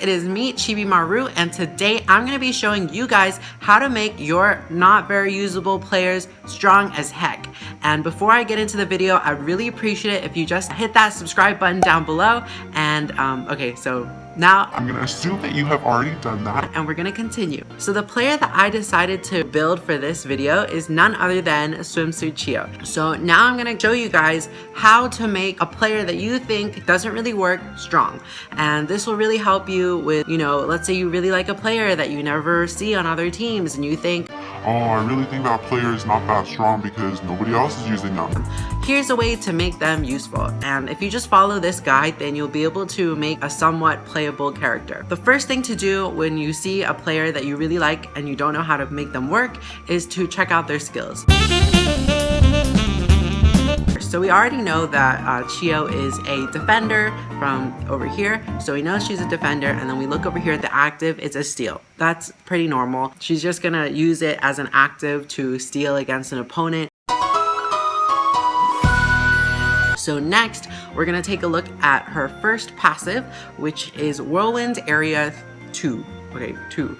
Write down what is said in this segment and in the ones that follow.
it is me, Chibimaru, and today I'm going to be showing you guys how to make your not very usable players strong as heck. And before I get into the video, I'd really appreciate it if you just hit that subscribe button down below. And okay, so now I'm gonna assume that you have already done that, and we're gonna continue. So the player that I decided to build for this video is none other than Swimsuit Qiyou. So now I'm gonna show you guys how to make a player that you think doesn't really work strong. And this will really help you with, you know, let's say you really like a player that you never see on other teams and you think, oh, I really think that player is not that strong because nobody else is using them. Here's a way to make them useful. And if you just follow this guide, then you'll be able to make a somewhat playable character. The first thing to do when you see a player that you really like and you don't know how to make them work is to check out their skills. So we already know that Qiyou is a defender from over here. So we know she's a defender, and then we look over here at the active, it's a steal. That's pretty normal. She's just gonna use it as an active to steal against an opponent. So next, we're gonna take a look at her first passive, which is Whirlwind Area 2. Okay, 2.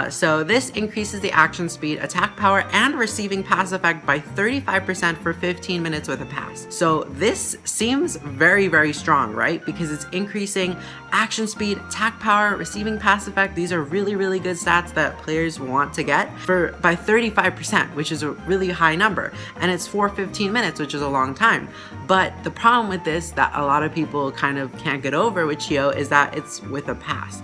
So this increases the action speed, attack power, and receiving pass effect by 35% for 15 minutes with a pass. So this seems very, very strong, right? Because it's increasing action speed, attack power, receiving pass effect. These are really, really good stats that players want to get by 35%, which is a really high number. And it's for 15 minutes, which is a long time. But the problem with this that a lot of people kind of can't get over with Qiyou is that it's with a pass.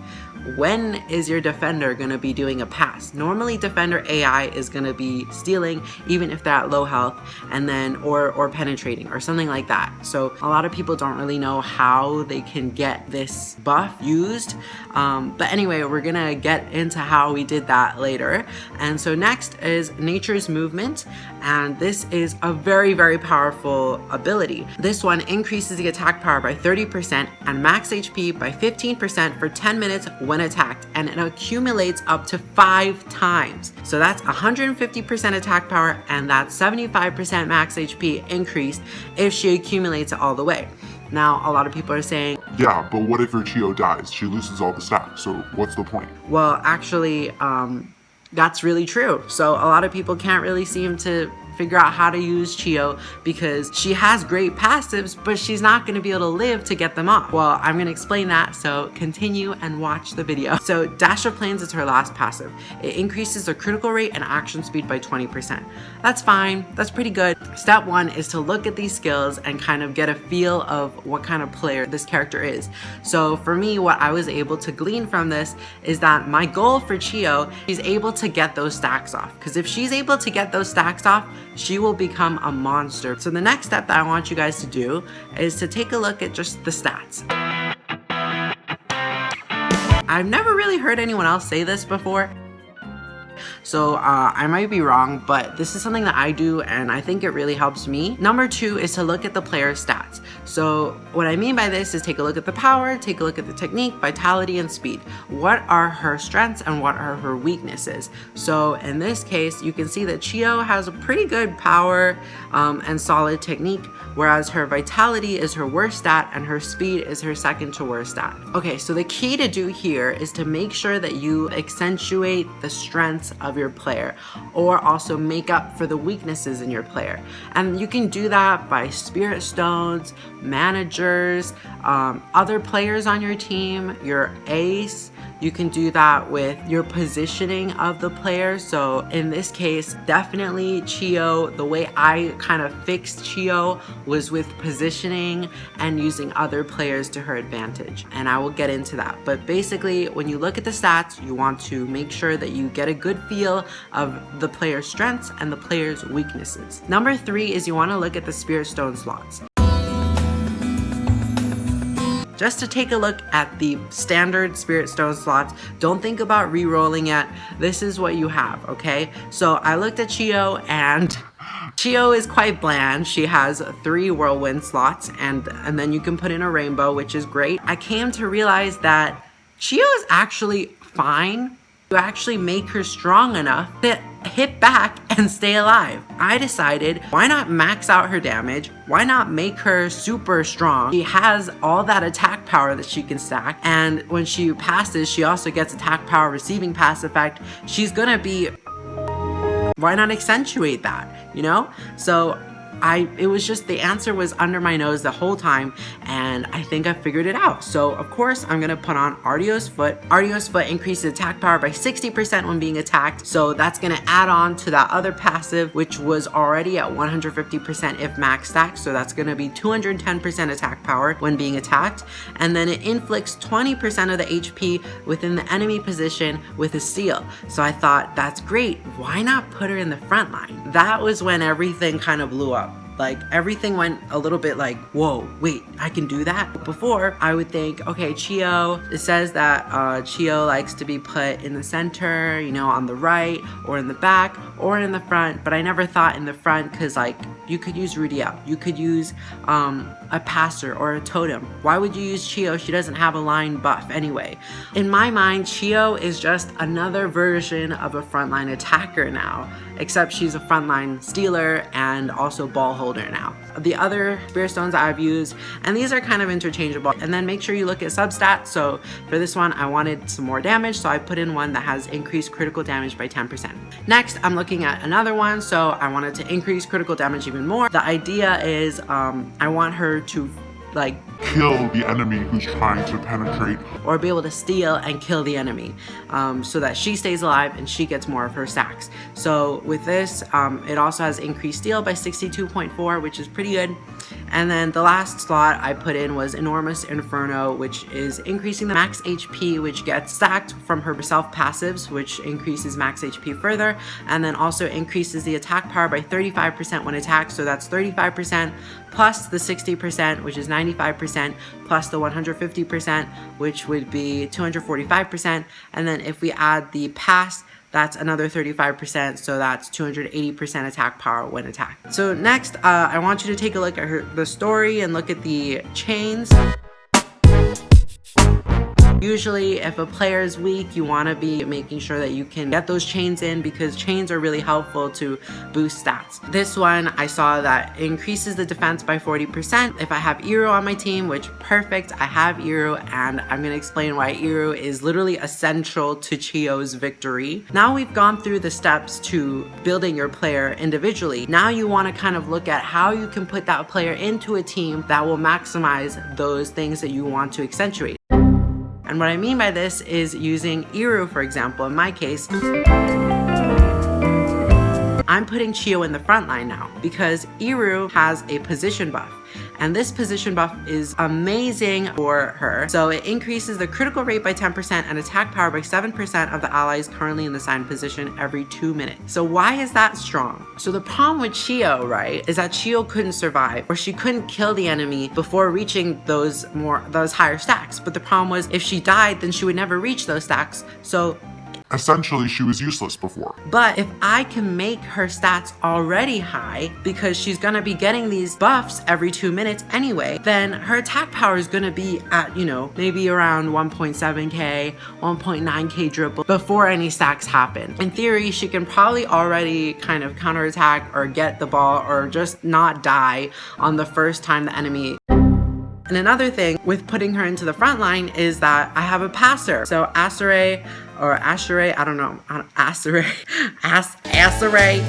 When is your defender going to be doing a pass? Normally defender AI is going to be stealing even if they're at low health, and then or penetrating or something like that. So a lot of people don't really know how they can get this buff used. But anyway, we're going to get into how we did that later. And so next is Nature's Movement, and this is a very, very powerful ability. This one increases the attack power by 30% and max HP by 15% for 10 minutes when attacked, and it accumulates up to 5 times. So that's 150% attack power, and that's 75% max HP increased if she accumulates it all the way. Now, a lot of people are saying, yeah, but what if your Qiyou dies? She loses all the stats, so what's the point? Well, actually, that's really true. So a lot of people can't really seem to figure out how to use Qiyou because she has great passives, but she's not going to be able to live to get them off. Well, I'm going to explain that, so continue and watch the video. So Dash of Planes is her last passive. It increases her critical rate and action speed by 20%. That's fine. That's pretty good. Step 1 is to look at these skills and kind of get a feel of what kind of player this character is. So for me, what I was able to glean from this is that my goal for Qiyou is able to get those stacks off, because if she's able to get those stacks off, she will become a monster. So the next step that I want you guys to do is to take a look at just the stats. I've never really heard anyone else say this before, so I might be wrong, but this is something that I do and I think it really helps me. Number 2 is to look at the player's stats. So what I mean by this is take a look at the power, take a look at the technique, vitality, and speed. What are her strengths and what are her weaknesses? So in this case, you can see that Qiyou has a pretty good power and solid technique, whereas her vitality is her worst stat and her speed is her second to worst stat. Okay, so the key to do here is to make sure that you accentuate the strengths of your player, or also make up for the weaknesses in your player. And you can do that by spirit stones, managers, other players on your team, your ace. You can do that with your positioning of the player. So in this case, definitely Qiyou, the way I kind of fixed Qiyou was with positioning and using other players to her advantage. And I will get into that. But basically, when you look at the stats, you want to make sure that you get a good feel of the player's strengths and the player's weaknesses. Number 3 is you want to look at the Spirit Stone slots. Just to take a look at the standard Spirit Stone slots, don't think about re-rolling yet. This is what you have, okay? So I looked at Qiyou, and Qiyou is quite bland. She has 3 whirlwind slots, and then you can put in a rainbow, which is great. I came to realize that Qiyou is actually fine. You actually make her strong enough that hit back and stay alive. I decided, why not max out her damage? Why not make her super strong? She has all that attack power that she can stack, and when she passes, she also gets attack power, receiving pass effect. She's gonna be, why not accentuate that, you know? So it was just, the answer was under my nose the whole time, and I think I figured it out. So of course I'm gonna put on Ardio's Foot. Ardio's Foot increases attack power by 60% when being attacked, so that's gonna add on to that other passive, which was already at 150% if max stacked, so that's gonna be 210% attack power when being attacked, and then it inflicts 20% of the HP within the enemy position with a steal. So I thought, that's great, why not put her in the front line? That was when everything kind of blew up. Like, everything went a little bit like, whoa, wait, I can do that? Before, I would think, okay, Qiyou, it says that Qiyou likes to be put in the center, you know, on the right, or in the back, or in the front, but I never thought in the front, because, like, you could use Rudiel, you could use a passer or a totem. Why would you use Qiyou? She doesn't have a line buff anyway. In my mind, Qiyou is just another version of a frontline attacker now, except she's a frontline stealer and also ball holder now. The other Spirit Stones I've used, and these are kind of interchangeable, and then make sure you look at substats. So for this one, I wanted some more damage, so I put in one that has increased critical damage by 10%. Next, I'm looking at another one, so I wanted to increase critical damage even more. The idea is I want her to, like, kill the enemy who's trying to penetrate, or be able to steal and kill the enemy, so that she stays alive and she gets more of her stacks. So with this, it also has increased steal by 62.4, which is pretty good. And then the last slot I put in was Enormous Inferno, which is increasing the max HP, which gets stacked from her self passives, which increases max HP further, and then also increases the attack power by 35% when attacked. So that's 35% plus the 60%, which is 95%, plus the 150%, which would be 245%. And then if we add the pass, that's another 35%, so that's 280% attack power when attacked. So next, I want you to take a look at the story and look at the chains. Usually, if a player is weak, you want to be making sure that you can get those chains in, because chains are really helpful to boost stats. This one, I saw that increases the defense by 40%. If I have Qiyou on my team, which perfect, I have Qiyou, and I'm going to explain why Qiyou is literally essential to Qiyou's victory. Now we've gone through the steps to building your player individually. Now you want to kind of look at how you can put that player into a team that will maximize those things that you want to accentuate. And what I mean by this is using Qiyou, for example. In my case, I'm putting Qiyou in the front line now because Qiyou has a position buff. And this position buff is amazing for her. So it increases the critical rate by 10% and attack power by 7% of the allies currently in the signed position every 2 minutes. So why is that strong? So the problem with Qiyou, right, is that Qiyou couldn't survive, or she couldn't kill the enemy before reaching those higher stacks. But the problem was, if she died, then she would never reach those stacks. So essentially, she was useless before. But if I can make her stats already high, because she's gonna be getting these buffs every 2 minutes anyway, then her attack power is gonna be at, you know, maybe around 1.7k, 1.9k dribble before any stacks happen. In theory, she can probably already kind of counterattack or get the ball or just not die on the first time the enemy. And another thing with putting her into the front line is that I have a passer. So Asare, I don't know, Asare,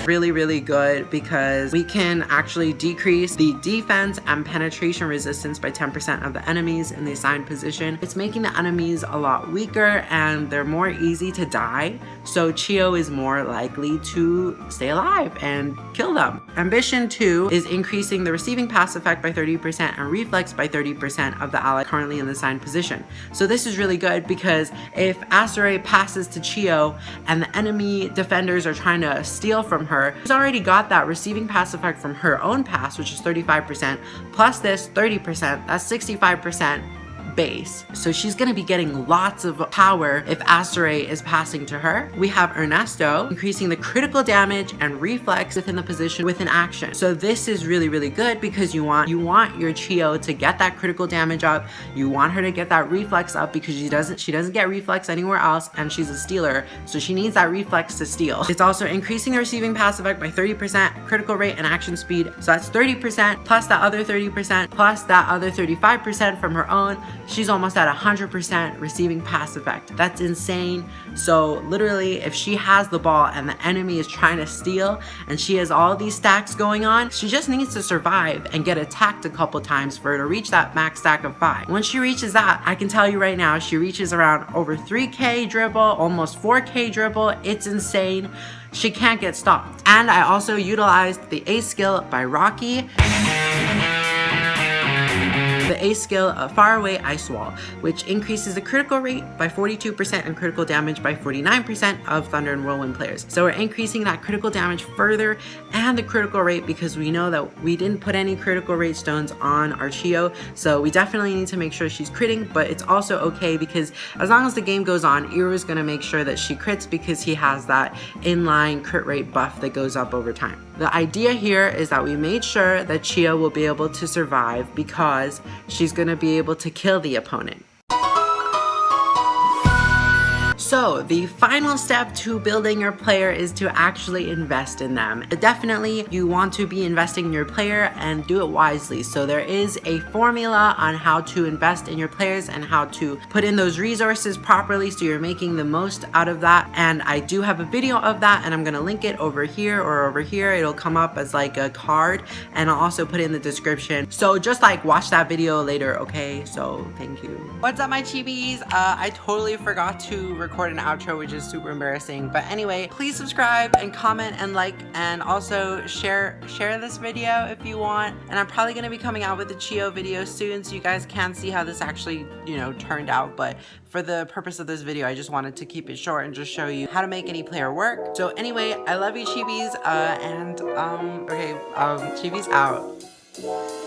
really, really good, because we can actually decrease the defense and penetration resistance by 10% of the enemies in the assigned position. It's making the enemies a lot weaker and they're more easy to die. So Qiyou is more likely to stay alive and kill them. Ambition 2 is increasing the receiving pass effect by 30% and reflex by 30% of the ally currently in the assigned position. So this is really good, because if Asare passes to Qiyou and the enemy defenders are trying to steal from her, she's already got that receiving pass effect from her own pass, which is 35%, plus this 30%, that's 65% base. So she's gonna be getting lots of power if Asteray is passing to her. We have Ernesto increasing the critical damage and reflex within the position with an action. So this is really, really good because you want your Qiyou to get that critical damage up. You want her to get that reflex up because she doesn't get reflex anywhere else, and she's a stealer, so she needs that reflex to steal. It's also increasing the receiving pass effect by 30%, critical rate and action speed. So that's 30% plus that other 30% plus that other 35% from her own. She's almost at 100% receiving pass effect. That's insane. So literally, if she has the ball and the enemy is trying to steal and she has all these stacks going on, she just needs to survive and get attacked a couple times for her to reach that max stack of 5. Once she reaches that, I can tell you right now, she reaches around over 3k dribble, almost 4k dribble. It's insane. She can't get stopped. And I also utilized the ace skill by Rocky. The ace skill of Faraway Ice Wall, which increases the critical rate by 42% and critical damage by 49% of Thunder and Whirlwind players. So we're increasing that critical damage further and the critical rate because we know that we didn't put any critical rate stones on our Qiyou, so we definitely need to make sure she's critting, but it's also okay because as long as the game goes on, Iru's gonna make sure that she crits because he has that inline crit rate buff that goes up over time. The idea here is that we made sure that Qiyou will be able to survive because she's going to be able to kill the opponent. So the final step to building your player is to actually invest in them. Definitely you want to be investing in your player and do it wisely. So there is a formula on how to invest in your players and how to put in those resources properly so you're making the most out of that. And I do have a video of that and I'm gonna link it over here or over here. It'll come up as like a card and I'll also put it in the description. So just like watch that video later, okay? So thank you. What's up my Chibis? I totally forgot to record an outro, which is super embarrassing, but anyway, please subscribe and comment and like, and also share this video if you want. And I'm probably going to be coming out with a Qiyou video soon so you guys can see how this actually, you know, turned out. But for the purpose of this video, I just wanted to keep it short and just show you how to make any player work. So anyway, I love you Chibis, and okay, Chibis out.